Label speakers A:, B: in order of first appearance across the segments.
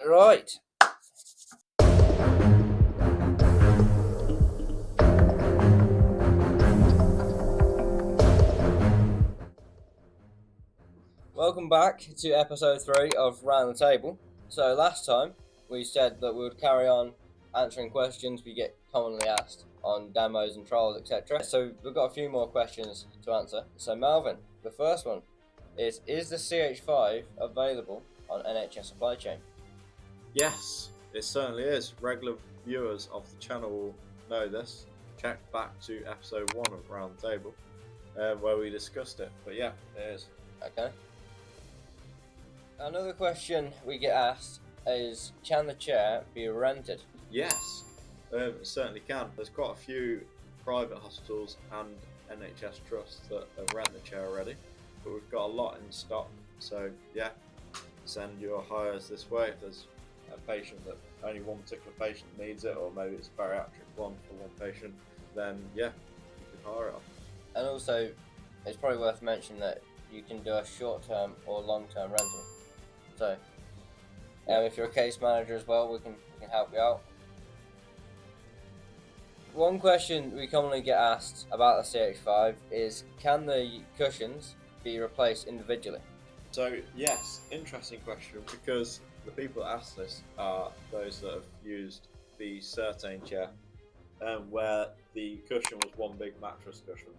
A: Right. Welcome back to episode 3 of Round the Table. So last time we said that we would carry on answering questions we get commonly asked on demos and trials, etc. So we've got a few more questions to answer. So Melvin, the first one is the CH5 available on NHS Supply Chain?
B: Yes, it certainly is. Regular viewers of the channel will know this. Check back to episode 1 of Round the Table where we discussed it. But yeah, it is.
A: Okay. Another question we get asked is, can the chair be rented?
B: Yes, it certainly can. There's quite a few private hospitals and NHS trusts that rent the chair already, but we've got a lot in stock. So yeah, send your hires this way. If there's a patient that only one particular patient needs it, or maybe it's a bariatric one for one patient, then yeah, you can hire it off.
A: And also, it's probably worth mentioning that you can do a short-term or long-term rental. So, if you're a case manager as well, we can help you out. One question we commonly get asked about the CH5 is, can the cushions be replaced individually?
B: So yes, interesting question, because the people that ask this are those that have used the Certain chair, where the cushion was one big mattress cushion,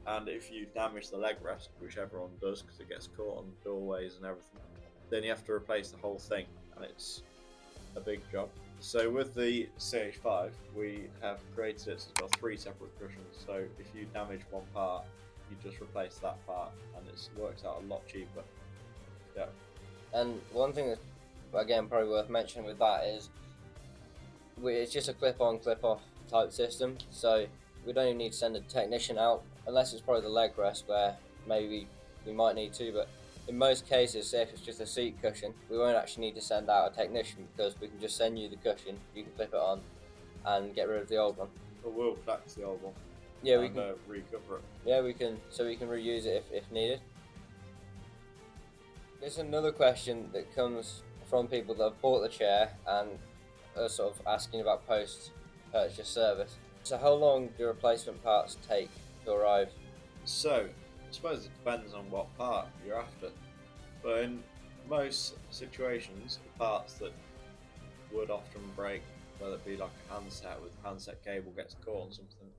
B: and if you damage the leg rest, which everyone does because it gets caught on doorways and everything, then you have to replace the whole thing, and it's a big job. So with the CH5, we have created it so it's got 3 separate cushions, so if you damage one part, you just replace that part, and it works out a lot cheaper. Yeah.
A: And one thing that's, again, probably worth mentioning with that is, it's just a clip-on, clip-off type system, so we don't even need to send a technician out, unless it's probably the leg rest where maybe we might need to, but in most cases, say if it's just a seat cushion, we won't actually need to send out a technician, because we can just send you the cushion, you can clip it on and get rid of the old one.
B: But we'll flex the old one.
A: Yeah,
B: and
A: we can
B: recover it.
A: Yeah, we can reuse it if needed. There's another question that comes from people that have bought the chair and are sort of asking about post-purchase service. So how long do replacement parts take to arrive?
B: So, I suppose it depends on what part you're after. But in most situations, the parts that would often break, whether it be like a handset with handset cable gets caught on something,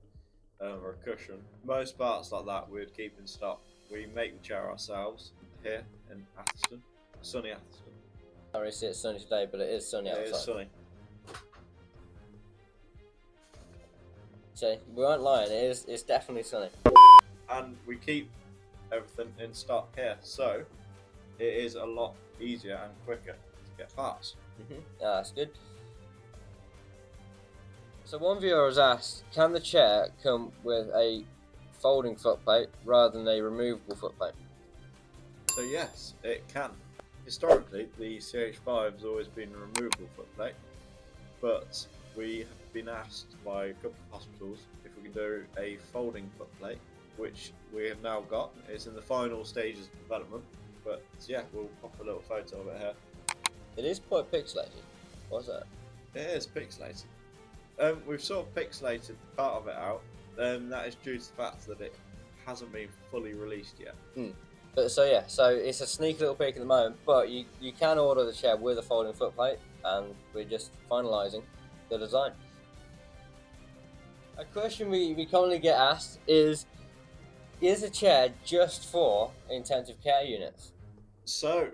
B: or a cushion, most parts like that we'd keep in stock. We make the chair ourselves here in Atherstone, sunny Atherstone.
A: I don't really see it sunny today, but it is sunny outside.
B: It is sunny.
A: So we aren't lying, it's definitely sunny.
B: And we keep everything in stock here, so it is a lot easier and quicker to get parts.
A: Yeah, that's good. So one viewer has asked, can the chair come with a folding footplate rather than a removable footplate?
B: So yes, it can. Historically, the CH5 has always been a removable footplate, but we have been asked by a couple of hospitals if we can do a folding footplate, which we have now got. It's in the final stages of development, but yeah, we'll pop a little photo of it here.
A: It is quite pixelated. What's that?
B: It is pixelated. We've sort of pixelated part of it out, and that is due to the fact that it hasn't been fully released yet.
A: But so it's a sneaky little peek at the moment, but you can order the chair with a folding footplate, and we're just finalising the design. A question we commonly get asked is a chair just for intensive care units?
B: So,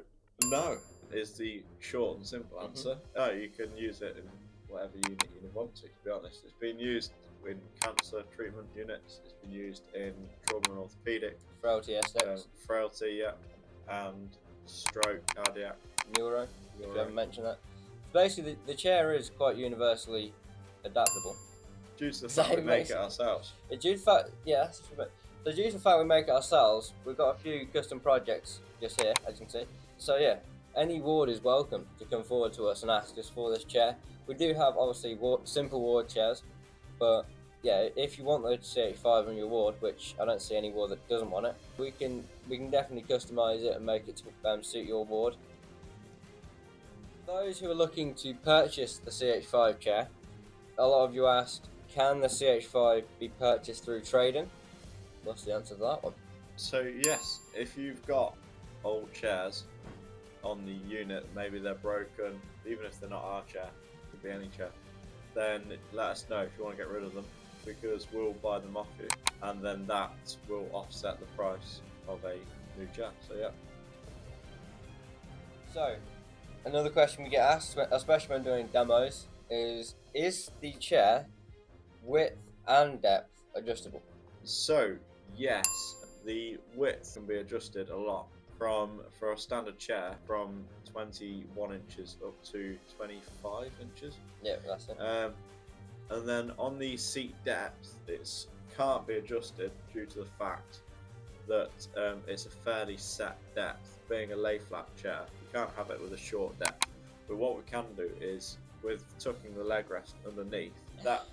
B: no, is the short and simple answer. Oh, you can use it in whatever unit you want to be honest. It's been used in cancer treatment units, it's been used in trauma and orthopaedic,
A: Frailty aesthetics,
B: frailty, and stroke, cardiac,
A: neuro. If you haven't mentioned that. Basically, the chair is quite universally adaptable.
B: Due to the fact we make it ourselves.
A: Due to the fact, yeah, that's true. So due to the fact we make it ourselves, we've got a few custom projects just here, as you can see. So yeah, any ward is welcome to come forward to us and ask us for this chair. We do have obviously simple ward chairs, but yeah, if you want the CH5 on your ward, which I don't see any ward that doesn't want it, we can definitely customise it and make it to suit your ward. Those who are looking to purchase the CH5 chair, a lot of you asked, can the CH5 be purchased through trading? What's the answer to that one?
B: So yes, if you've got old chairs on the unit, maybe they're broken, even if they're not our chair, could be any chair, then let us know if you want to get rid of them, because we'll buy them off you, and then that will offset the price of a new chair. So yeah.
A: So, another question we get asked, especially when doing demos, is the chair width and depth adjustable?
B: So yes, the width can be adjusted a lot, for a standard chair from 21 inches up to 25 inches.
A: Yeah, that's it.
B: And then on the seat depth, it can't be adjusted due to the fact that it's a fairly set depth. Being a lay flat chair, you can't have it with a short depth. But what we can do is, with tucking the leg rest underneath, that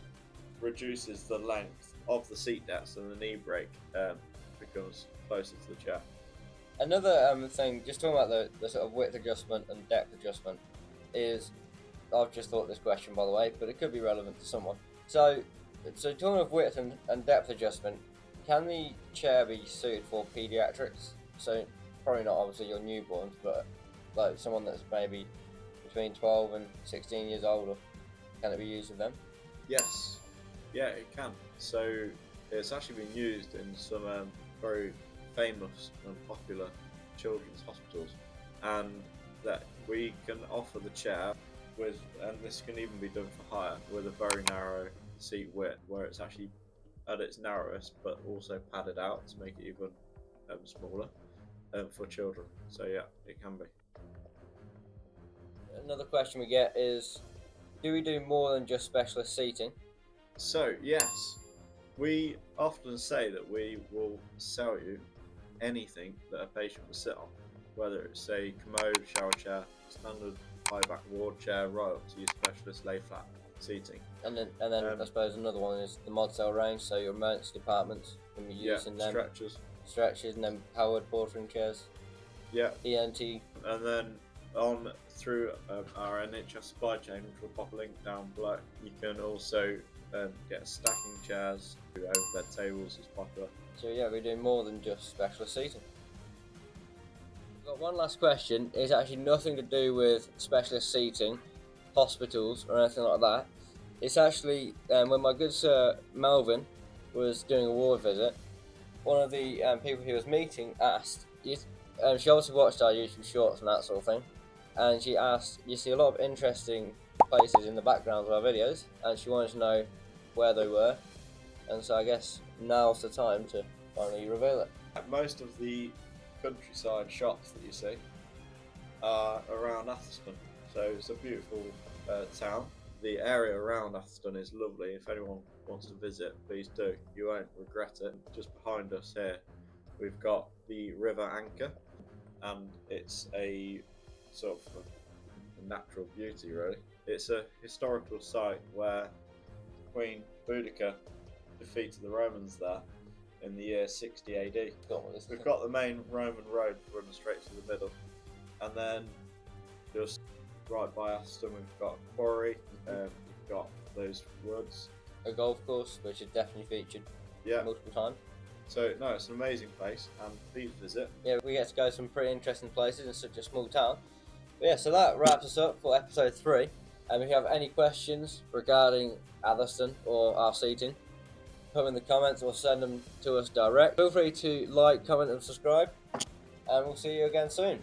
B: reduces the length of the seat depth, and the knee break becomes closer to the chair.
A: Another thing, just talking about the sort of width adjustment and depth adjustment, is, I've just thought this question by the way, but it could be relevant to someone. So talking of width and depth adjustment, can the chair be suited for paediatrics? So probably not obviously your newborns, but like someone that's maybe between 12 and 16 years old, or can it be used with them?
B: Yes, yeah, it can. So it's actually been used in some very famous and popular children's hospitals, and that we can offer the chair with, and this can even be done for hire, with a very narrow seat width, where it's actually at its narrowest but also padded out to make it even smaller for children. So yeah, it can be.
A: Another question we get is, do we do more than just specialist seating?
B: So yes, we often say that we will sell you anything that a patient will sit on, whether it's a commode, shower chair, standard high back ward chair, right up to your specialist lay flat seating.
A: And then I suppose another one is the mod cell range, so your emergency departments can be using them. Stretchers, and then powered portering chairs.
B: Yeah.
A: ENT.
B: And then on through our NHS Supply Chain, which we'll pop a link down below, you can also get stacking chairs, overbed tables is popular.
A: So yeah, we're doing more than just specialist seating. We've got one last question. It's actually nothing to do with specialist seating, hospitals, or anything like that. It's actually when my good sir Melvin was doing a ward visit, one of the people he was meeting asked, she obviously watched our YouTube shorts and that sort of thing, and she asked, you see a lot of interesting places in the background of our videos, and she wanted to know where they were, and so I guess now's the time to finally reveal it.
B: Most of the countryside shops that you see are around Atherstone, so it's a beautiful town. The area around Atherstone is lovely. If anyone wants to visit, please do. You won't regret it. Just behind us here, we've got the River Anchor, and it's a sort of a natural beauty, really. It's a historical site where Queen Boudica defeated the Romans there in the year 60 AD. We've got the main Roman road running straight to the middle, and then just right by Aston we've got a quarry, we've got those woods. A
A: golf course, which is definitely featured multiple times.
B: So no, it's an amazing place, and please visit.
A: Yeah, we get to go to some pretty interesting places in such a small town. But yeah, so that wraps us up for episode 3. And if you have any questions regarding Atherstone or our seating, put them in the comments or send them to us direct. Feel free to like, comment and subscribe, and we'll see you again soon.